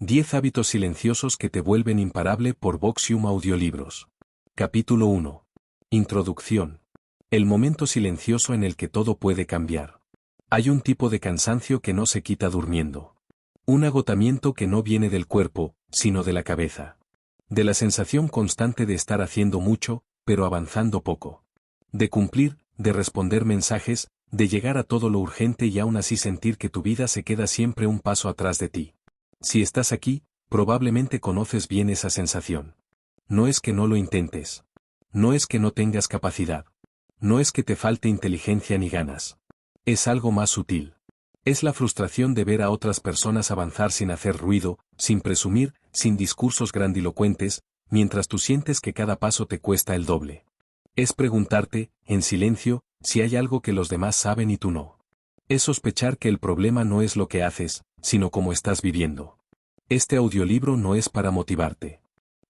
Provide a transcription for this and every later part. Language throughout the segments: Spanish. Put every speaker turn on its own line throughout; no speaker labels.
10 hábitos silenciosos que te vuelven imparable por Voxium Audiolibros. Capítulo 1. Introducción. El momento silencioso en el que todo puede cambiar. Hay un tipo de cansancio que no se quita durmiendo. Un agotamiento que no viene del cuerpo, sino de la cabeza. De la sensación constante de estar haciendo mucho, pero avanzando poco. De cumplir, de responder mensajes, de llegar a todo lo urgente y aún así sentir que tu vida se queda siempre un paso atrás de ti. Si estás aquí, probablemente conoces bien esa sensación. No es que no lo intentes. No es que no tengas capacidad. No es que te falte inteligencia ni ganas. Es algo más sutil. Es la frustración de ver a otras personas avanzar sin hacer ruido, sin presumir, sin discursos grandilocuentes, mientras tú sientes que cada paso te cuesta el doble. Es preguntarte, en silencio, si hay algo que los demás saben y tú no. Es sospechar que el problema no es lo que haces, sino cómo estás viviendo. Este audiolibro no es para motivarte.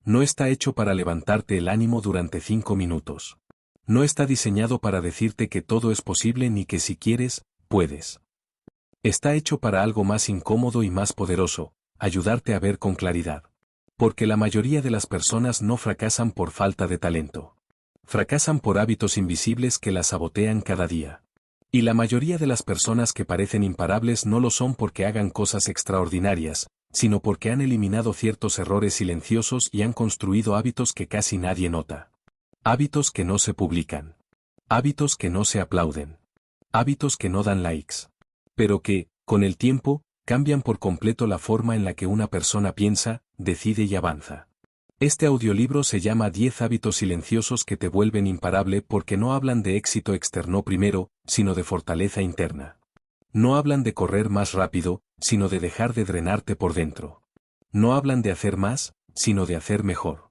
No está hecho para levantarte el ánimo durante 5 minutos. No está diseñado para decirte que todo es posible ni que si quieres, puedes. Está hecho para algo más incómodo y más poderoso, ayudarte a ver con claridad. Porque la mayoría de las personas no fracasan por falta de talento. Fracasan por hábitos invisibles que las sabotean cada día. Y la mayoría de las personas que parecen imparables no lo son porque hagan cosas extraordinarias, sino porque han eliminado ciertos errores silenciosos y han construido hábitos que casi nadie nota. Hábitos que no se publican. Hábitos que no se aplauden. Hábitos que no dan likes. Pero que, con el tiempo, cambian por completo la forma en la que una persona piensa, decide y avanza. Este audiolibro se llama 10 hábitos silenciosos que te vuelven imparable porque no hablan de éxito externo primero, sino de fortaleza interna. No hablan de correr más rápido, sino de dejar de drenarte por dentro. No hablan de hacer más, sino de hacer mejor.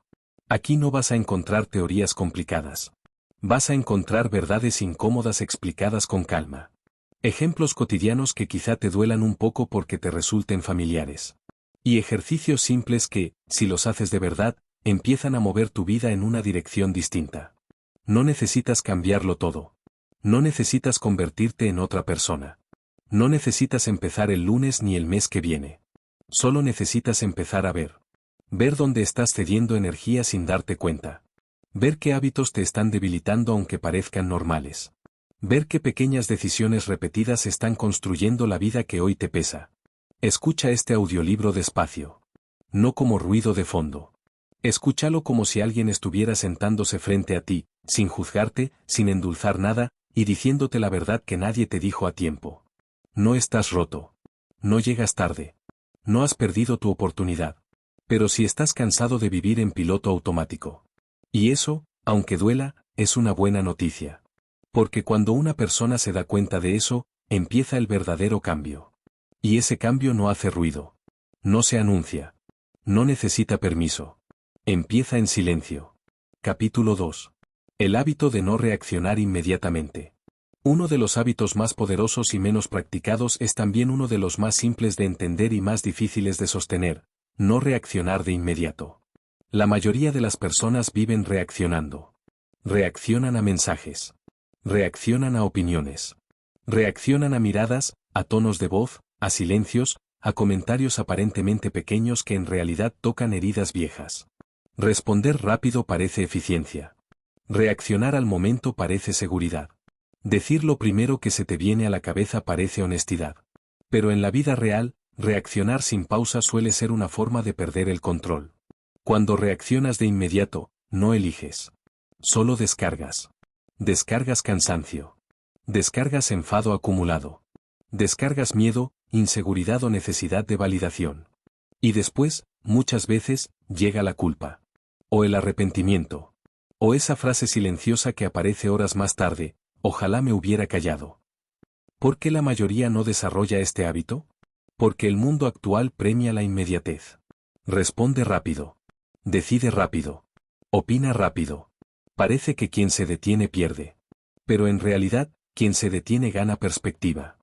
Aquí no vas a encontrar teorías complicadas. Vas a encontrar verdades incómodas explicadas con calma. Ejemplos cotidianos que quizá te duelan un poco porque te resulten familiares. Y ejercicios simples que, si los haces de verdad, empiezan a mover tu vida en una dirección distinta. No necesitas cambiarlo todo. No necesitas convertirte en otra persona. No necesitas empezar el lunes ni el mes que viene. Solo necesitas empezar a ver. Ver dónde estás cediendo energía sin darte cuenta. Ver qué hábitos te están debilitando aunque parezcan normales. Ver qué pequeñas decisiones repetidas están construyendo la vida que hoy te pesa. Escucha este audiolibro despacio. No como ruido de fondo. Escúchalo como si alguien estuviera sentándose frente a ti, sin juzgarte, sin endulzar nada, y diciéndote la verdad que nadie te dijo a tiempo. No estás roto. No llegas tarde. No has perdido tu oportunidad. Pero si estás cansado de vivir en piloto automático. Y eso, aunque duela, es una buena noticia. Porque cuando una persona se da cuenta de eso, empieza el verdadero cambio. Y ese cambio no hace ruido. No se anuncia. No necesita permiso. Empieza en silencio. Capítulo 2. El hábito de no reaccionar inmediatamente. Uno de los hábitos más poderosos y menos practicados es también uno de los más simples de entender y más difíciles de sostener: no reaccionar de inmediato. La mayoría de las personas viven reaccionando. Reaccionan a mensajes. Reaccionan a opiniones. Reaccionan a miradas, a tonos de voz, a silencios, a comentarios aparentemente pequeños que en realidad tocan heridas viejas. Responder rápido parece eficiencia. Reaccionar al momento parece seguridad. Decir lo primero que se te viene a la cabeza parece honestidad. Pero en la vida real, reaccionar sin pausa suele ser una forma de perder el control. Cuando reaccionas de inmediato, no eliges. Solo descargas. Descargas cansancio. Descargas enfado acumulado. Descargas miedo, inseguridad o necesidad de validación. Y después, muchas veces, llega la culpa. O el arrepentimiento. O esa frase silenciosa que aparece horas más tarde: ojalá me hubiera callado. ¿Por qué la mayoría no desarrolla este hábito? Porque el mundo actual premia la inmediatez. Responde rápido. Decide rápido. Opina rápido. Parece que quien se detiene pierde. Pero en realidad, quien se detiene gana perspectiva.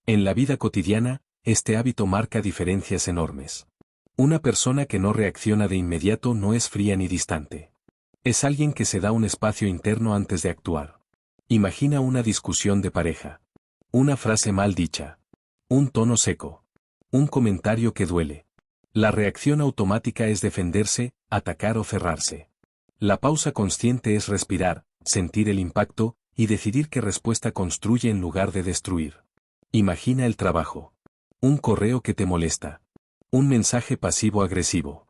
En la vida cotidiana, este hábito marca diferencias enormes. Una persona que no reacciona de inmediato no es fría ni distante. Es alguien que se da un espacio interno antes de actuar. Imagina una discusión de pareja. Una frase mal dicha. Un tono seco. Un comentario que duele. La reacción automática es defenderse, atacar o cerrarse. La pausa consciente es respirar, sentir el impacto, y decidir qué respuesta construye en lugar de destruir. Imagina el trabajo. Un correo que te molesta. Un mensaje pasivo-agresivo.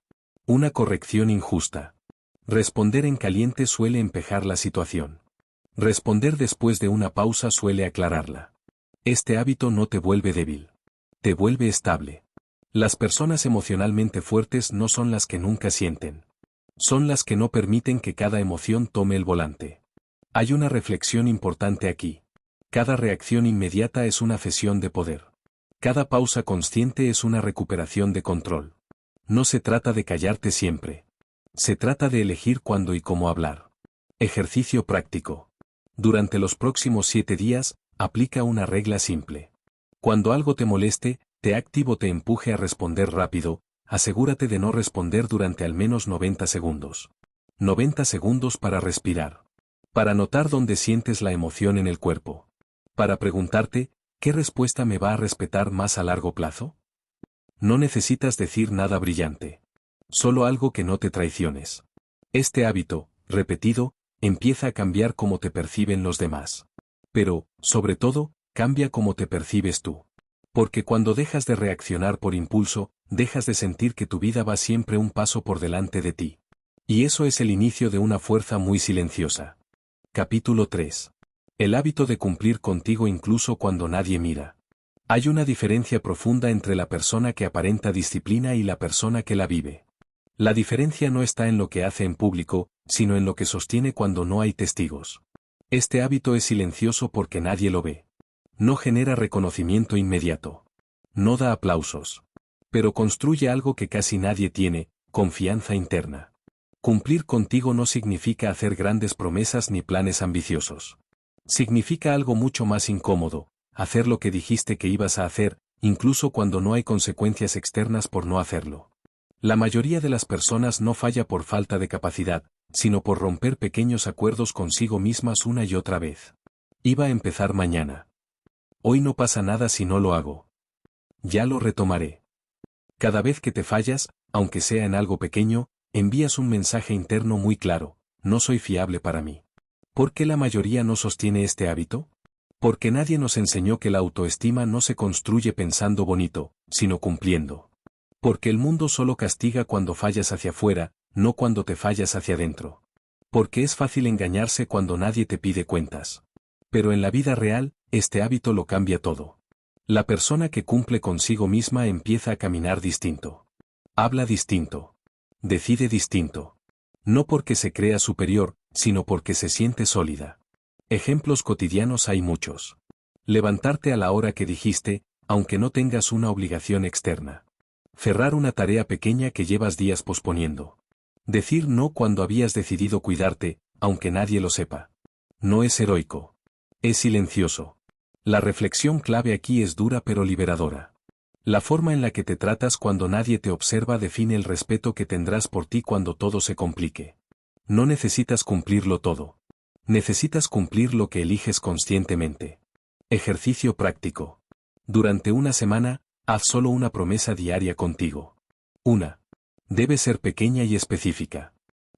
Una corrección injusta. Responder en caliente suele empeorar la situación. Responder después de una pausa suele aclararla. Este hábito no te vuelve débil. Te vuelve estable. Las personas emocionalmente fuertes no son las que nunca sienten. Son las que no permiten que cada emoción tome el volante. Hay una reflexión importante aquí. Cada reacción inmediata es una cesión de poder. Cada pausa consciente es una recuperación de control. No se trata de callarte siempre. Se trata de elegir cuándo y cómo hablar. Ejercicio práctico. Durante los próximos 7 días, aplica una regla simple. Cuando algo te moleste, te active o te empuje a responder rápido, asegúrate de no responder durante al menos 90 segundos. 90 segundos para respirar. Para notar dónde sientes la emoción en el cuerpo. Para preguntarte, ¿qué respuesta me va a respetar más a largo plazo? No necesitas decir nada brillante. Solo algo que no te traiciones. Este hábito, repetido, empieza a cambiar cómo te perciben los demás. Pero, sobre todo, cambia cómo te percibes tú. Porque cuando dejas de reaccionar por impulso, dejas de sentir que tu vida va siempre un paso por delante de ti. Y eso es el inicio de una fuerza muy silenciosa. Capítulo 3. El hábito de cumplir contigo incluso cuando nadie mira. Hay una diferencia profunda entre la persona que aparenta disciplina y la persona que la vive. La diferencia no está en lo que hace en público, sino en lo que sostiene cuando no hay testigos. Este hábito es silencioso porque nadie lo ve. No genera reconocimiento inmediato. No da aplausos. Pero construye algo que casi nadie tiene, confianza interna. Cumplir contigo no significa hacer grandes promesas ni planes ambiciosos. Significa algo mucho más incómodo, hacer lo que dijiste que ibas a hacer, incluso cuando no hay consecuencias externas por no hacerlo. La mayoría de las personas no falla por falta de capacidad, sino por romper pequeños acuerdos consigo mismas una y otra vez. Iba a empezar mañana. Hoy no pasa nada si no lo hago. Ya lo retomaré. Cada vez que te fallas, aunque sea en algo pequeño, envías un mensaje interno muy claro: no soy fiable para mí. ¿Por qué la mayoría no sostiene este hábito? Porque nadie nos enseñó que la autoestima no se construye pensando bonito, sino cumpliendo. Porque el mundo solo castiga cuando fallas hacia afuera, no cuando te fallas hacia adentro. Porque es fácil engañarse cuando nadie te pide cuentas. Pero en la vida real, este hábito lo cambia todo. La persona que cumple consigo misma empieza a caminar distinto. Habla distinto. Decide distinto. No porque se crea superior, sino porque se siente sólida. Ejemplos cotidianos hay muchos. Levantarte a la hora que dijiste, aunque no tengas una obligación externa. Cerrar una tarea pequeña que llevas días posponiendo. Decir no cuando habías decidido cuidarte, aunque nadie lo sepa. No es heroico. Es silencioso. La reflexión clave aquí es dura pero liberadora. La forma en la que te tratas cuando nadie te observa define el respeto que tendrás por ti cuando todo se complique. No necesitas cumplirlo todo. Necesitas cumplir lo que eliges conscientemente. Ejercicio práctico. Durante una semana, haz solo una promesa diaria contigo. Una. Debe ser pequeña y específica.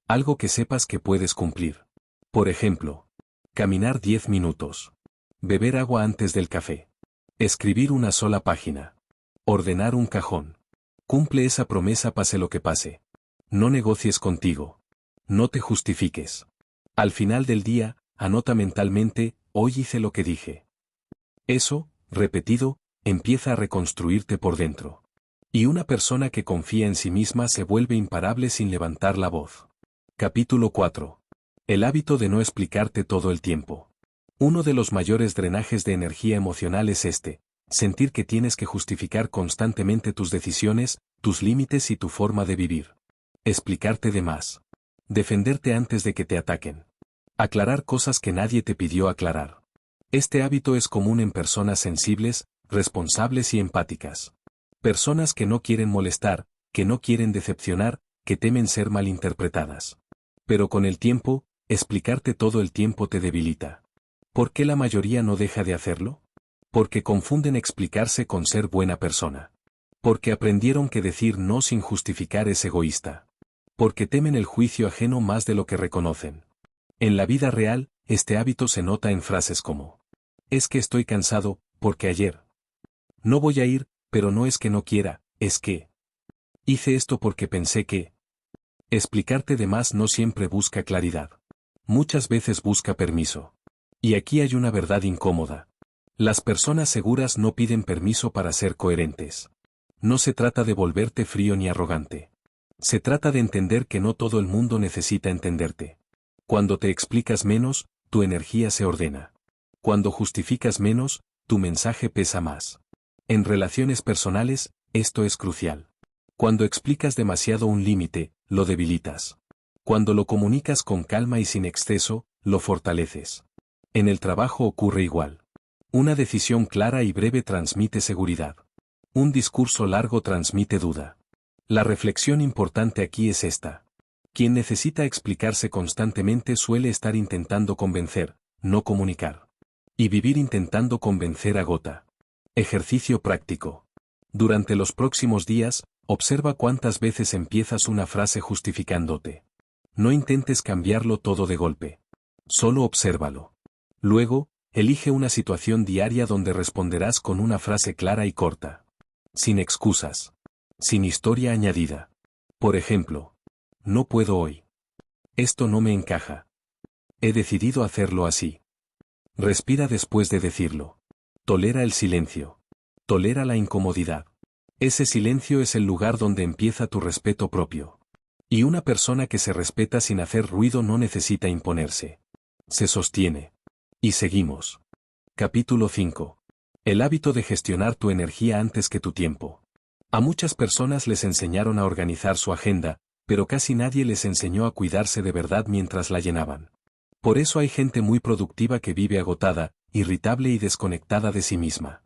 Algo que sepas que puedes cumplir. Por ejemplo, caminar 10 minutos. Beber agua antes del café. Escribir una sola página. Ordenar un cajón. Cumple esa promesa pase lo que pase. No negocies contigo. No te justifiques. Al final del día, anota mentalmente: hoy hice lo que dije. Eso, repetido, empieza a reconstruirte por dentro. Y una persona que confía en sí misma se vuelve imparable sin levantar la voz. Capítulo 4. El hábito de no explicarte todo el tiempo. Uno de los mayores drenajes de energía emocional es este: sentir que tienes que justificar constantemente tus decisiones, tus límites y tu forma de vivir. Explicarte de más. Defenderte antes de que te ataquen. Aclarar cosas que nadie te pidió aclarar. Este hábito es común en personas sensibles, responsables y empáticas. Personas que no quieren molestar, que no quieren decepcionar, que temen ser malinterpretadas. Pero con el tiempo, explicarte todo el tiempo te debilita. ¿Por qué la mayoría no deja de hacerlo? Porque confunden explicarse con ser buena persona. Porque aprendieron que decir no sin justificar es egoísta. Porque temen el juicio ajeno más de lo que reconocen. En la vida real, este hábito se nota en frases como: es que estoy cansado, porque ayer. No voy a ir, pero no es que no quiera, es que hice esto porque pensé que. Explicarte de más no siempre busca claridad. Muchas veces busca permiso. Y aquí hay una verdad incómoda. Las personas seguras no piden permiso para ser coherentes. No se trata de volverte frío ni arrogante. Se trata de entender que no todo el mundo necesita entenderte. Cuando te explicas menos, tu energía se ordena. Cuando justificas menos, tu mensaje pesa más. En relaciones personales, esto es crucial. Cuando explicas demasiado un límite, lo debilitas. Cuando lo comunicas con calma y sin exceso, lo fortaleces. En el trabajo ocurre igual. Una decisión clara y breve transmite seguridad. Un discurso largo transmite duda. La reflexión importante aquí es esta. Quien necesita explicarse constantemente suele estar intentando convencer, no comunicar. Y vivir intentando convencer agota. Ejercicio práctico. Durante los próximos días, observa cuántas veces empiezas una frase justificándote. No intentes cambiarlo todo de golpe. Solo obsérvalo. Luego, elige una situación diaria donde responderás con una frase clara y corta. Sin excusas. Sin historia añadida. Por ejemplo, no puedo hoy. Esto no me encaja. He decidido hacerlo así. Respira después de decirlo. Tolera el silencio. Tolera la incomodidad. Ese silencio es el lugar donde empieza tu respeto propio. Y una persona que se respeta sin hacer ruido no necesita imponerse. Se sostiene. Y seguimos. Capítulo 5. El hábito de gestionar tu energía antes que tu tiempo. A muchas personas les enseñaron a organizar su agenda, pero casi nadie les enseñó a cuidarse de verdad mientras la llenaban. Por eso hay gente muy productiva que vive agotada, irritable y desconectada de sí misma.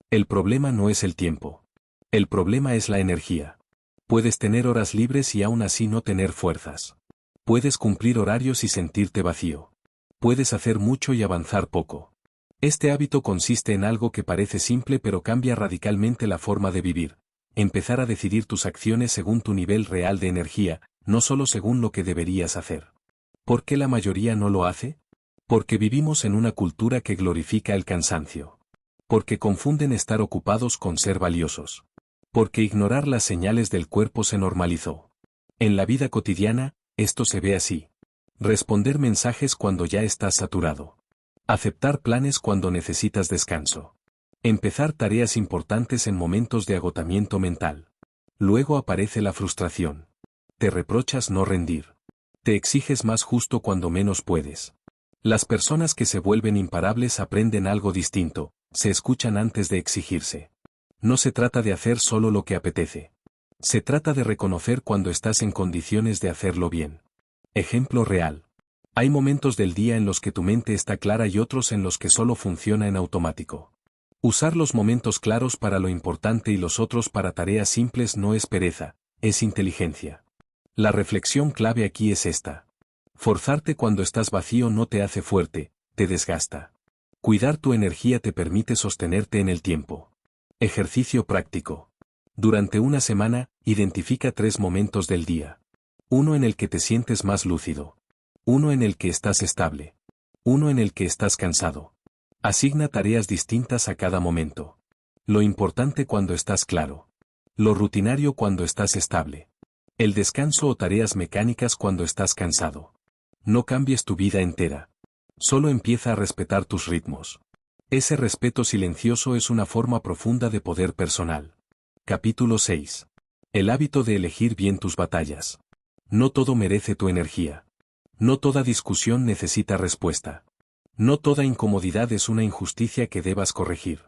El problema no es el tiempo. El problema es la energía. Puedes tener horas libres y aún así no tener fuerzas. Puedes cumplir horarios y sentirte vacío. Puedes hacer mucho y avanzar poco. Este hábito consiste en algo que parece simple pero cambia radicalmente la forma de vivir. Empezar a decidir tus acciones según tu nivel real de energía, no solo según lo que deberías hacer. ¿Por qué la mayoría no lo hace? Porque vivimos en una cultura que glorifica el cansancio. Porque confunden estar ocupados con ser valiosos. Porque ignorar las señales del cuerpo se normalizó. En la vida cotidiana, esto se ve así. Responder mensajes cuando ya estás saturado. Aceptar planes cuando necesitas descanso. Empezar tareas importantes en momentos de agotamiento mental. Luego aparece la frustración. Te reprochas no rendir. Te exiges más justo cuando menos puedes. Las personas que se vuelven imparables aprenden algo distinto, se escuchan antes de exigirse. No se trata de hacer solo lo que apetece. Se trata de reconocer cuando estás en condiciones de hacerlo bien. Ejemplo real. Hay momentos del día en los que tu mente está clara y otros en los que solo funciona en automático. Usar los momentos claros para lo importante y los otros para tareas simples no es pereza, es inteligencia. La reflexión clave aquí es esta. Forzarte cuando estás vacío no te hace fuerte, te desgasta. Cuidar tu energía te permite sostenerte en el tiempo. Ejercicio práctico. Durante una semana, identifica 3 momentos del día. Uno en el que te sientes más lúcido. Uno en el que estás estable. Uno en el que estás cansado. Asigna tareas distintas a cada momento. Lo importante cuando estás claro. Lo rutinario cuando estás estable. El descanso o tareas mecánicas cuando estás cansado. No cambies tu vida entera. Solo empieza a respetar tus ritmos. Ese respeto silencioso es una forma profunda de poder personal. Capítulo 6. El hábito de elegir bien tus batallas. No todo merece tu energía. No toda discusión necesita respuesta. No toda incomodidad es una injusticia que debas corregir.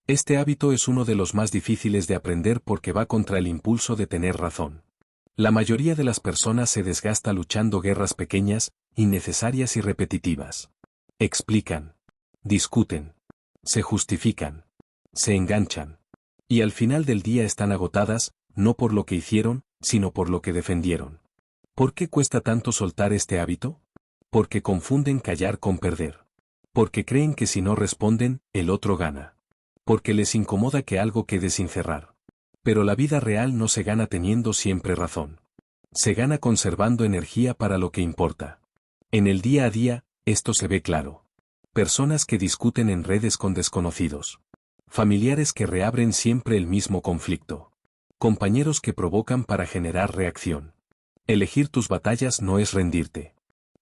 Este hábito es uno de los más difíciles de aprender porque va contra el impulso de tener razón. La mayoría de las personas se desgasta luchando guerras pequeñas, innecesarias y repetitivas. Explican. Discuten. Se justifican. Se enganchan. Y al final del día están agotadas, no por lo que hicieron, sino por lo que defendieron. ¿Por qué cuesta tanto soltar este hábito? Porque confunden callar con perder. Porque creen que si no responden, el otro gana. Porque les incomoda que algo quede sin cerrar. Pero la vida real no se gana teniendo siempre razón. Se gana conservando energía para lo que importa. En el día a día, esto se ve claro. Personas que discuten en redes con desconocidos. Familiares que reabren siempre el mismo conflicto. Compañeros que provocan para generar reacción. Elegir tus batallas no es rendirte.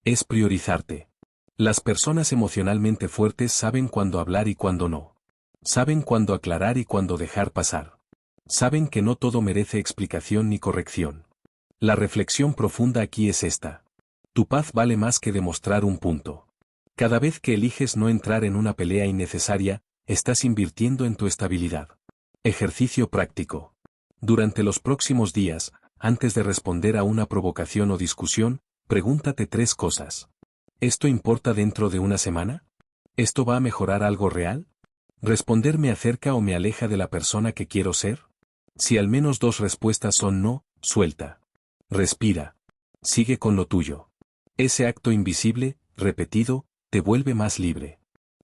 Es priorizarte. Las personas emocionalmente fuertes saben cuándo hablar y cuándo no. Saben cuándo aclarar y cuándo dejar pasar. Saben que no todo merece explicación ni corrección. La reflexión profunda aquí es esta. Tu paz vale más que demostrar un punto. Cada vez que eliges no entrar en una pelea innecesaria, estás invirtiendo en tu estabilidad. Ejercicio práctico. Durante los próximos días, antes de responder a una provocación o discusión, pregúntate 3 cosas. ¿Esto importa dentro de una semana? ¿Esto va a mejorar algo real? ¿Responder me acerca o me aleja de la persona que quiero ser? Si al menos 2 respuestas son no, suelta. Respira. Sigue con lo tuyo. Ese acto invisible, repetido, te vuelve más libre.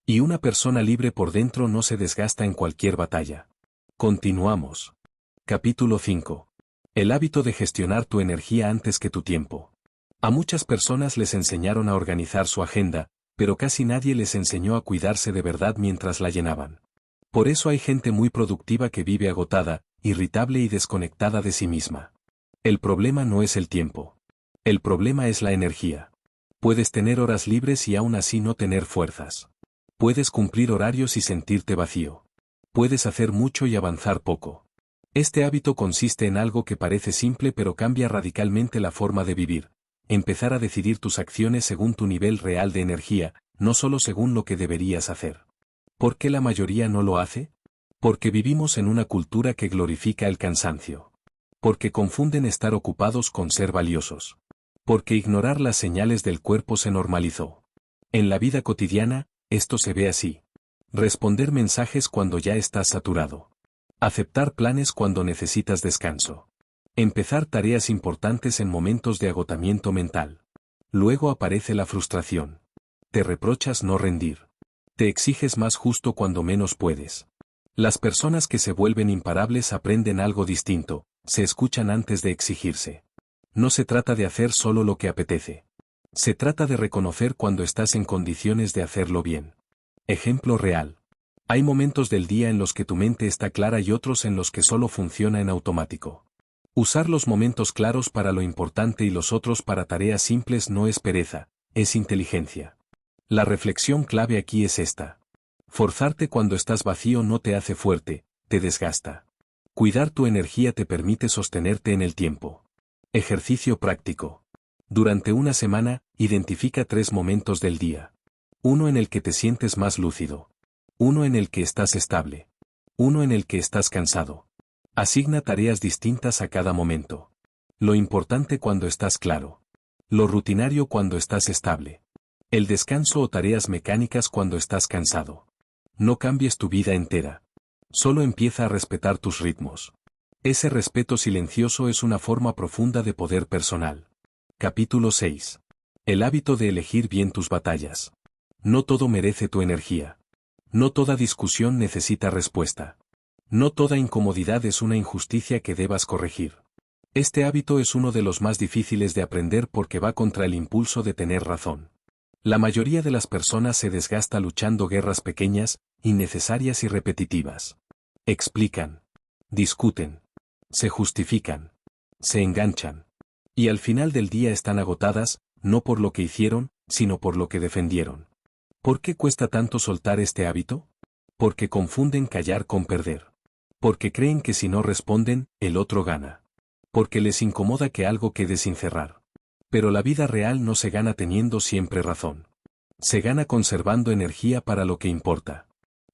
Y una persona libre por dentro no se desgasta en cualquier batalla. Continuamos. Capítulo 5. El hábito de gestionar tu energía antes que tu tiempo. A muchas personas les enseñaron a organizar su agenda, pero casi nadie les enseñó a cuidarse de verdad mientras la llenaban. Por eso hay gente muy productiva que vive agotada, irritable y desconectada de sí misma. El problema no es el tiempo. El problema es la energía. Puedes tener horas libres y aún así no tener fuerzas. Puedes cumplir horarios y sentirte vacío. Puedes hacer mucho y avanzar poco. Este hábito consiste en algo que parece simple pero cambia radicalmente la forma de vivir. Empezar a decidir tus acciones según tu nivel real de energía, no solo según lo que deberías hacer. ¿Por qué la mayoría no lo hace? Porque vivimos en una cultura que glorifica el cansancio. Porque confunden estar ocupados con ser valiosos. Porque ignorar las señales del cuerpo se normalizó. En la vida cotidiana, esto se ve así. Responder mensajes cuando ya estás saturado. Aceptar planes cuando necesitas descanso. Empezar tareas importantes en momentos de agotamiento mental. Luego aparece la frustración. Te reprochas no rendir. Te exiges más justo cuando menos puedes. Las personas que se vuelven imparables aprenden algo distinto, se escuchan antes de exigirse. No se trata de hacer solo lo que apetece. Se trata de reconocer cuando estás en condiciones de hacerlo bien. Ejemplo real. Hay momentos del día en los que tu mente está clara y otros en los que solo funciona en automático. Usar los momentos claros para lo importante y los otros para tareas simples no es pereza, es inteligencia. La reflexión clave aquí es esta. Forzarte cuando estás vacío no te hace fuerte, te desgasta. Cuidar tu energía te permite sostenerte en el tiempo. Ejercicio práctico. Durante una semana, identifica 3 momentos del día. Uno en el que te sientes más lúcido. Uno en el que estás estable. Uno en el que estás cansado. Asigna tareas distintas a cada momento. Lo importante cuando estás claro. Lo rutinario cuando estás estable. El descanso o tareas mecánicas cuando estás cansado. No cambies tu vida entera. Solo empieza a respetar tus ritmos. Ese respeto silencioso es una forma profunda de poder personal. Capítulo 6. El hábito de elegir bien tus batallas. No todo merece tu energía. No toda discusión necesita respuesta. No toda incomodidad es una injusticia que debas corregir. Este hábito es uno de los más difíciles de aprender porque va contra el impulso de tener razón. La mayoría de las personas se desgasta luchando guerras pequeñas, innecesarias y repetitivas. Explican. Discuten. Se justifican. Se enganchan. Y al final del día están agotadas, no por lo que hicieron, sino por lo que defendieron. ¿Por qué cuesta tanto soltar este hábito? Porque confunden callar con perder. Porque creen que si no responden, el otro gana. Porque les incomoda que algo quede sin cerrar. Pero la vida real no se gana teniendo siempre razón. Se gana conservando energía para lo que importa.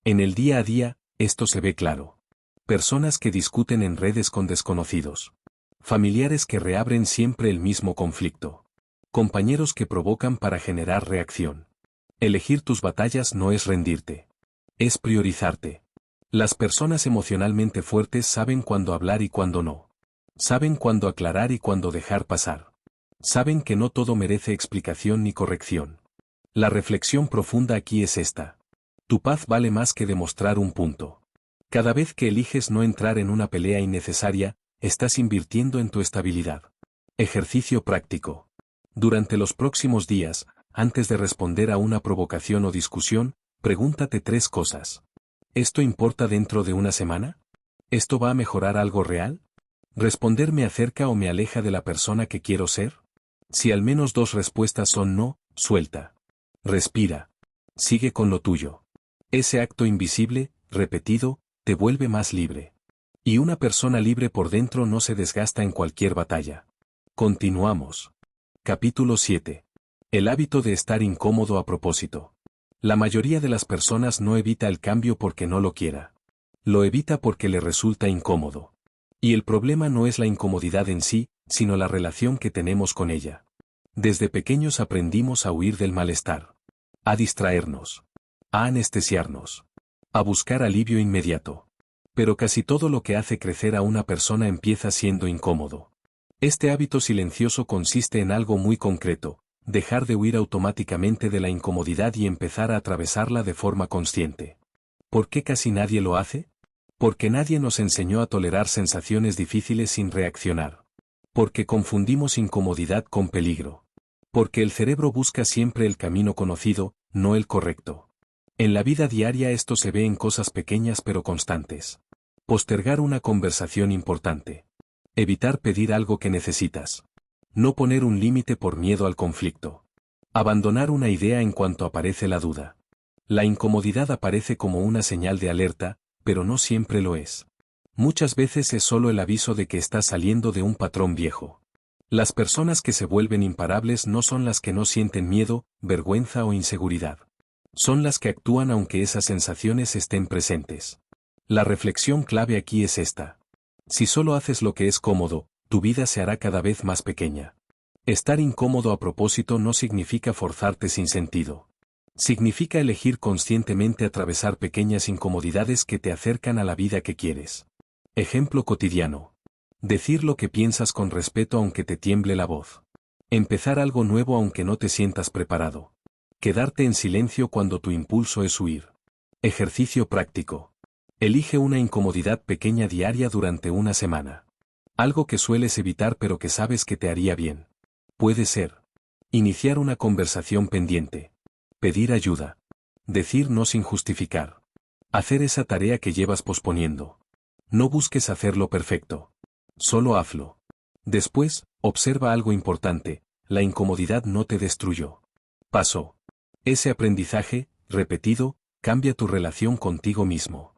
En el día a día, esto se ve claro. Personas que discuten en redes con desconocidos. Familiares que reabren siempre el mismo conflicto. Compañeros que provocan para generar reacción. Elegir tus batallas no es rendirte. Es priorizarte. Las personas emocionalmente fuertes saben cuándo hablar y cuándo no. Saben cuándo aclarar y cuándo dejar pasar. Saben que no todo merece explicación ni corrección. La reflexión profunda aquí es esta. Tu paz vale más que demostrar un punto. Cada vez que eliges no entrar en una pelea innecesaria, estás invirtiendo en tu estabilidad. Ejercicio práctico. Durante los próximos días, antes de responder a una provocación o discusión, pregúntate 3 cosas. ¿Esto importa dentro de una semana? ¿Esto va a mejorar algo real? ¿Responder me acerca o me aleja de la persona que quiero ser? Si al menos 2 respuestas son no, suelta. Respira. Sigue con lo tuyo. Ese acto invisible, repetido, te vuelve más libre. Y una persona libre por dentro no se desgasta en cualquier batalla. Continuamos. Capítulo 7. El hábito de estar incómodo a propósito. La mayoría de las personas no evita el cambio porque no lo quiera. Lo evita porque le resulta incómodo. Y el problema no es la incomodidad en sí, sino la relación que tenemos con ella. Desde pequeños aprendimos a huir del malestar. A distraernos. A anestesiarnos. A buscar alivio inmediato. Pero casi todo lo que hace crecer a una persona empieza siendo incómodo. Este hábito silencioso consiste en algo muy concreto: dejar de huir automáticamente de la incomodidad y empezar a atravesarla de forma consciente. ¿Por qué casi nadie lo hace? Porque nadie nos enseñó a tolerar sensaciones difíciles sin reaccionar. Porque confundimos incomodidad con peligro. Porque el cerebro busca siempre el camino conocido, no el correcto. En la vida diaria esto se ve en cosas pequeñas pero constantes. Postergar una conversación importante. Evitar pedir algo que necesitas. No poner un límite por miedo al conflicto. Abandonar una idea en cuanto aparece la duda. La incomodidad aparece como una señal de alerta, pero no siempre lo es. Muchas veces es solo el aviso de que estás saliendo de un patrón viejo. Las personas que se vuelven imparables no son las que no sienten miedo, vergüenza o inseguridad. Son las que actúan aunque esas sensaciones estén presentes. La reflexión clave aquí es esta. Si solo haces lo que es cómodo, tu vida se hará cada vez más pequeña. Estar incómodo a propósito no significa forzarte sin sentido. Significa elegir conscientemente atravesar pequeñas incomodidades que te acercan a la vida que quieres. Ejemplo cotidiano. Decir lo que piensas con respeto aunque te tiemble la voz. Empezar algo nuevo aunque no te sientas preparado. Quedarte en silencio cuando tu impulso es huir. Ejercicio práctico. Elige una incomodidad pequeña diaria durante una semana. Algo que sueles evitar pero que sabes que te haría bien. Puede ser: iniciar una conversación pendiente. Pedir ayuda. Decir no sin justificar. Hacer esa tarea que llevas posponiendo. No busques hacerlo perfecto. Solo hazlo. Después, observa algo importante: la incomodidad no te destruyó. Pasó. Ese aprendizaje, repetido, cambia tu relación contigo mismo.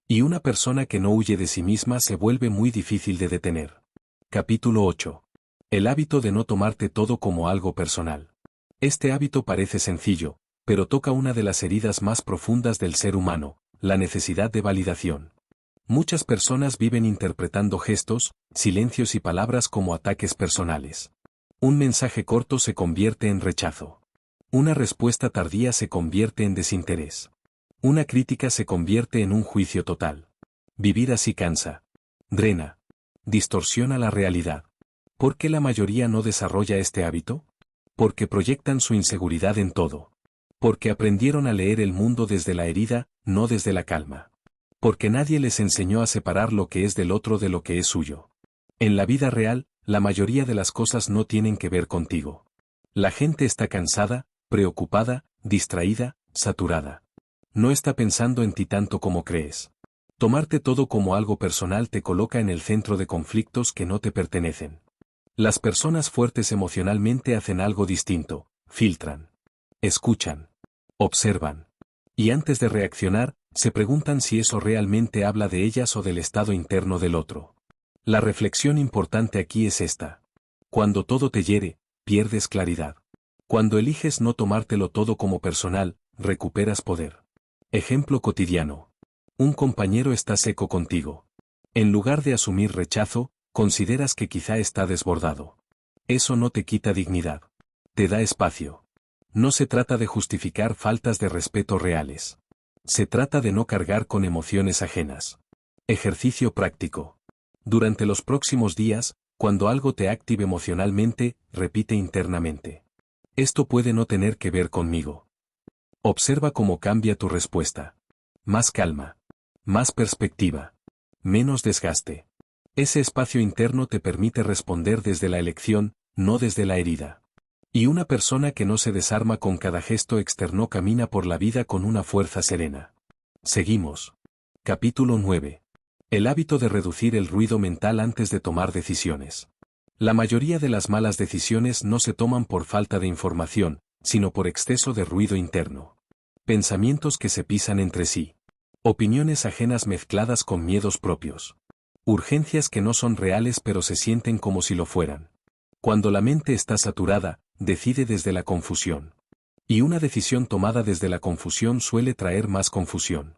Y una persona que no huye de sí misma se vuelve muy difícil de detener. Capítulo 8. El hábito de no tomarte todo como algo personal. Este hábito parece sencillo, pero toca una de las heridas más profundas del ser humano: la necesidad de validación. Muchas personas viven interpretando gestos, silencios y palabras como ataques personales. Un mensaje corto se convierte en rechazo. Una respuesta tardía se convierte en desinterés. Una crítica se convierte en un juicio total. Vivir así cansa. Drena. Distorsiona la realidad. ¿Por qué la mayoría no desarrolla este hábito? Porque proyectan su inseguridad en todo. Porque aprendieron a leer el mundo desde la herida, no desde la calma. Porque nadie les enseñó a separar lo que es del otro de lo que es suyo. En la vida real, la mayoría de las cosas no tienen que ver contigo. La gente está cansada, preocupada, distraída, saturada. No está pensando en ti tanto como crees. Tomarte todo como algo personal te coloca en el centro de conflictos que no te pertenecen. Las personas fuertes emocionalmente hacen algo distinto: filtran. Escuchan. Observan. Y antes de reaccionar, se preguntan si eso realmente habla de ellas o del estado interno del otro. La reflexión importante aquí es esta. Cuando todo te hiere, pierdes claridad. Cuando eliges no tomártelo todo como personal, recuperas poder. Ejemplo cotidiano. Un compañero está seco contigo. En lugar de asumir rechazo, consideras que quizá está desbordado. Eso no te quita dignidad. Te da espacio. No se trata de justificar faltas de respeto reales. Se trata de no cargar con emociones ajenas. Ejercicio práctico. Durante los próximos días, cuando algo te active emocionalmente, repite internamente: esto puede no tener que ver conmigo. Observa cómo cambia tu respuesta. Más calma. Más perspectiva. Menos desgaste. Ese espacio interno te permite responder desde la elección, no desde la herida. Y una persona que no se desarma con cada gesto externo camina por la vida con una fuerza serena. Seguimos. Capítulo 9. El hábito de reducir el ruido mental antes de tomar decisiones. La mayoría de las malas decisiones no se toman por falta de información, sino por exceso de ruido interno. Pensamientos que se pisan entre sí. Opiniones ajenas mezcladas con miedos propios. Urgencias que no son reales pero se sienten como si lo fueran. Cuando la mente está saturada, decide desde la confusión. Y una decisión tomada desde la confusión suele traer más confusión.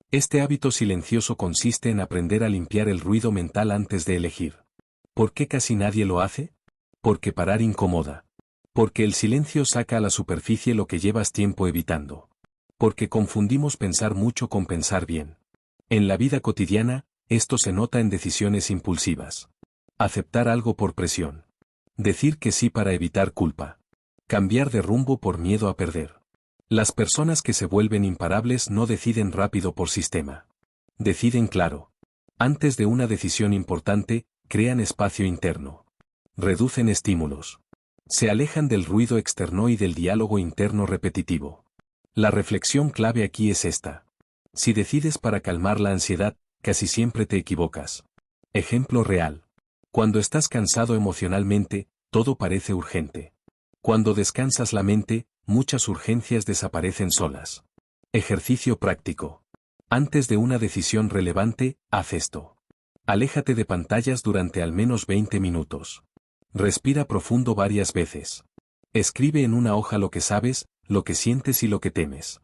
Este hábito silencioso consiste en aprender a limpiar el ruido mental antes de elegir. ¿Por qué casi nadie lo hace? Porque parar incomoda. Porque el silencio saca a la superficie lo que llevas tiempo evitando. Porque confundimos pensar mucho con pensar bien. En la vida cotidiana, esto se nota en decisiones impulsivas. Aceptar algo por presión. Decir que sí para evitar culpa. Cambiar de rumbo por miedo a perder. Las personas que se vuelven imparables no deciden rápido por sistema. Deciden claro. Antes de una decisión importante, crean espacio interno. Reducen estímulos. Se alejan del ruido externo y del diálogo interno repetitivo. La reflexión clave aquí es esta. Si decides para calmar la ansiedad, casi siempre te equivocas. Ejemplo real. Cuando estás cansado emocionalmente, todo parece urgente. Cuando descansas la mente, muchas urgencias desaparecen solas. Ejercicio práctico. Antes de una decisión relevante, haz esto. Aléjate de pantallas durante al menos 20 minutos. Respira profundo varias veces. Escribe en una hoja lo que sabes, lo que sientes y lo que temes.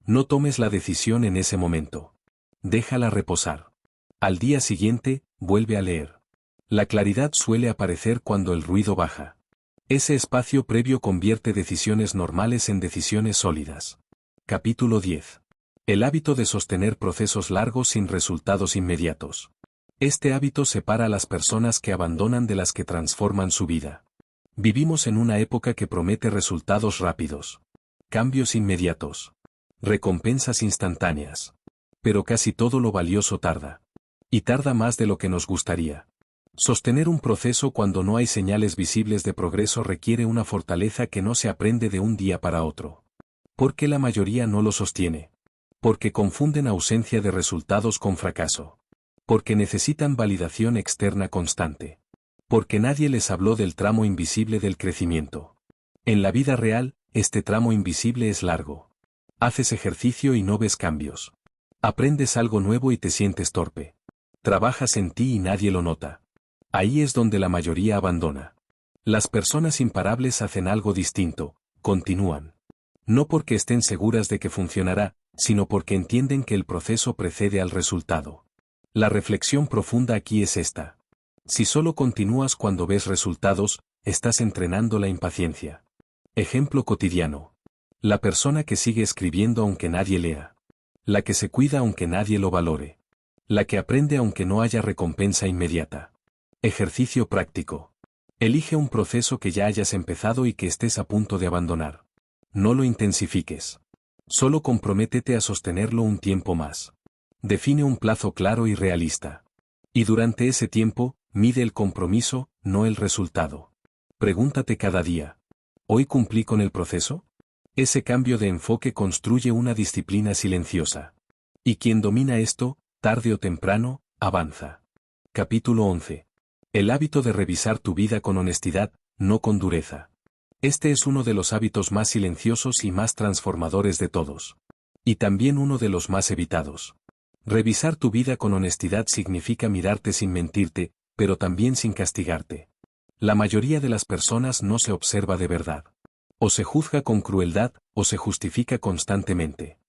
No tomes la decisión en ese momento. Déjala reposar. Al día siguiente, vuelve a leer. La claridad suele aparecer cuando el ruido baja. Ese espacio previo convierte decisiones normales en decisiones sólidas. Capítulo 10. El hábito de sostener procesos largos sin resultados inmediatos. Este hábito separa a las personas que abandonan de las que transforman su vida. Vivimos en una época que promete resultados rápidos. Cambios inmediatos. Recompensas instantáneas. Pero casi todo lo valioso tarda. Y tarda más de lo que nos gustaría. Sostener un proceso cuando no hay señales visibles de progreso requiere una fortaleza que no se aprende de un día para otro. ¿Por qué la mayoría no lo sostiene? Porque confunden ausencia de resultados con fracaso. Porque necesitan validación externa constante. Porque nadie les habló del tramo invisible del crecimiento. En la vida real, este tramo invisible es largo. Haces ejercicio y no ves cambios. Aprendes algo nuevo y te sientes torpe. Trabajas en ti y nadie lo nota. Ahí es donde la mayoría abandona. Las personas imparables hacen algo distinto, continúan. No porque estén seguras de que funcionará, sino porque entienden que el proceso precede al resultado. La reflexión profunda aquí es esta. Si solo continúas cuando ves resultados, estás entrenando la impaciencia. Ejemplo cotidiano. La persona que sigue escribiendo aunque nadie lea. La que se cuida aunque nadie lo valore. La que aprende aunque no haya recompensa inmediata. Ejercicio práctico. Elige un proceso que ya hayas empezado y que estés a punto de abandonar. No lo intensifiques. Solo comprométete a sostenerlo un tiempo más. Define un plazo claro y realista. Y durante ese tiempo, mide el compromiso, no el resultado. Pregúntate cada día. ¿Hoy cumplí con el proceso? Ese cambio de enfoque construye una disciplina silenciosa. Y quien domina esto, tarde o temprano, avanza. Capítulo 11. El hábito de revisar tu vida con honestidad, no con dureza. Este es uno de los hábitos más silenciosos y más transformadores de todos. Y también uno de los más evitados. Revisar tu vida con honestidad significa mirarte sin mentirte, pero también sin castigarte. La mayoría de las personas no se observa de verdad. O se juzga con crueldad, o se justifica constantemente.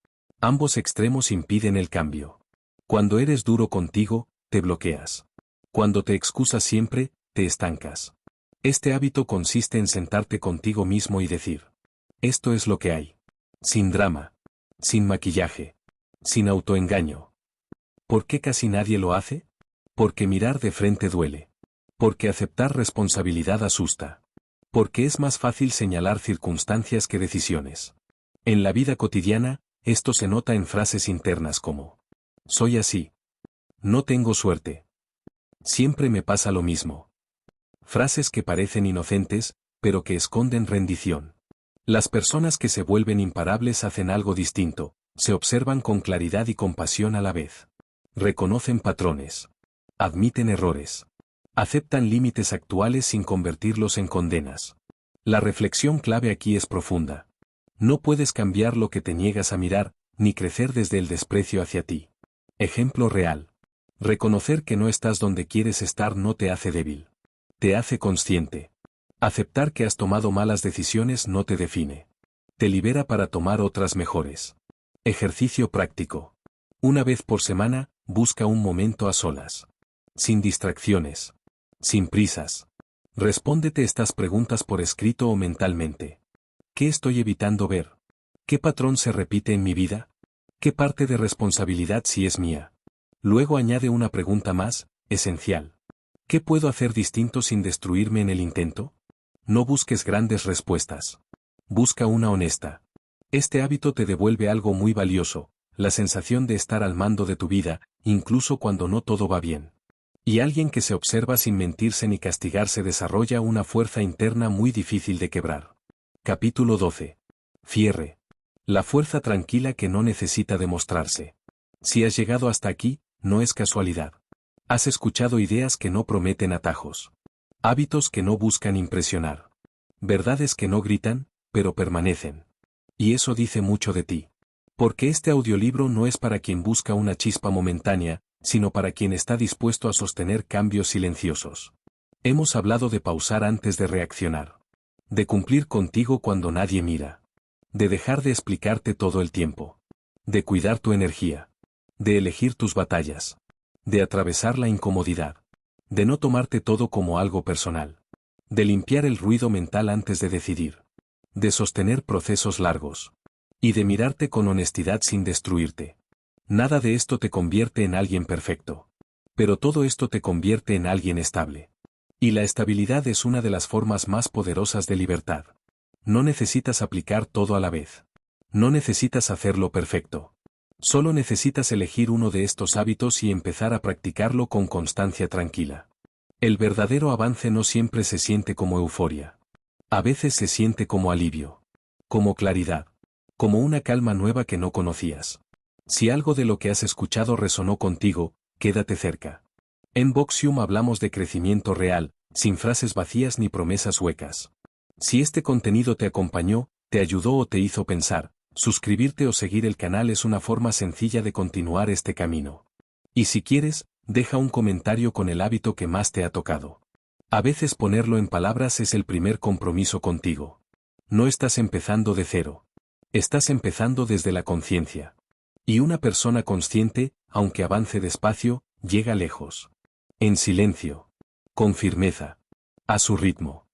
Ambos extremos impiden el cambio. Cuando eres duro contigo, te bloqueas. Cuando te excusas siempre, te estancas. Este hábito consiste en sentarte contigo mismo y decir: esto es lo que hay. Sin drama. Sin maquillaje. Sin autoengaño. ¿Por qué casi nadie lo hace? Porque mirar de frente duele. Porque aceptar responsabilidad asusta. Porque es más fácil señalar circunstancias que decisiones. En la vida cotidiana, esto se nota en frases internas como: Soy así. No tengo suerte. Siempre me pasa lo mismo. Frases que parecen inocentes, pero que esconden rendición. Las personas que se vuelven imparables hacen algo distinto, se observan con claridad y compasión a la vez. Reconocen patrones. Admiten errores. Aceptan límites actuales sin convertirlos en condenas. La reflexión clave aquí es profunda. No puedes cambiar lo que te niegas a mirar, ni crecer desde el desprecio hacia ti. Ejemplo real. Reconocer que no estás donde quieres estar no te hace débil. Te hace consciente. Aceptar que has tomado malas decisiones no te define. Te libera para tomar otras mejores. Ejercicio práctico. Una vez por semana, busca un momento a solas. Sin distracciones. Sin prisas. Respóndete estas preguntas por escrito o mentalmente. ¿Qué estoy evitando ver? ¿Qué patrón se repite en mi vida? ¿Qué parte de responsabilidad sí es mía? Luego añade una pregunta más, esencial. ¿Qué puedo hacer distinto sin destruirme en el intento? No busques grandes respuestas. Busca una honesta. Este hábito te devuelve algo muy valioso, la sensación de estar al mando de tu vida, incluso cuando no todo va bien. Y alguien que se observa sin mentirse ni castigarse desarrolla una fuerza interna muy difícil de quebrar. Capítulo 12. Cierre. La fuerza tranquila que no necesita demostrarse. Si has llegado hasta aquí, no es casualidad. Has escuchado ideas que no prometen atajos. Hábitos que no buscan impresionar. Verdades que no gritan, pero permanecen. Y eso dice mucho de ti. Porque este audiolibro no es para quien busca una chispa momentánea, sino para quien está dispuesto a sostener cambios silenciosos. Hemos hablado de pausar antes de reaccionar. De cumplir contigo cuando nadie mira. De dejar de explicarte todo el tiempo. De cuidar tu energía. De elegir tus batallas. De atravesar la incomodidad. De no tomarte todo como algo personal. De limpiar el ruido mental antes de decidir. De sostener procesos largos. Y de mirarte con honestidad sin destruirte. Nada de esto te convierte en alguien perfecto. Pero todo esto te convierte en alguien estable. Y la estabilidad es una de las formas más poderosas de libertad. No necesitas aplicar todo a la vez. No necesitas hacerlo perfecto. Solo necesitas elegir uno de estos hábitos y empezar a practicarlo con constancia tranquila. El verdadero avance no siempre se siente como euforia. A veces se siente como alivio. Como claridad. Como una calma nueva que no conocías. Si algo de lo que has escuchado resonó contigo, quédate cerca. En Voxium hablamos de crecimiento real, sin frases vacías ni promesas huecas. Si este contenido te acompañó, te ayudó o te hizo pensar, suscribirte o seguir el canal es una forma sencilla de continuar este camino. Y si quieres, deja un comentario con el hábito que más te ha tocado. A veces ponerlo en palabras es el primer compromiso contigo. No estás empezando de cero. Estás empezando desde la conciencia. Y una persona consciente, aunque avance despacio, llega lejos. En silencio. Con firmeza. A su ritmo.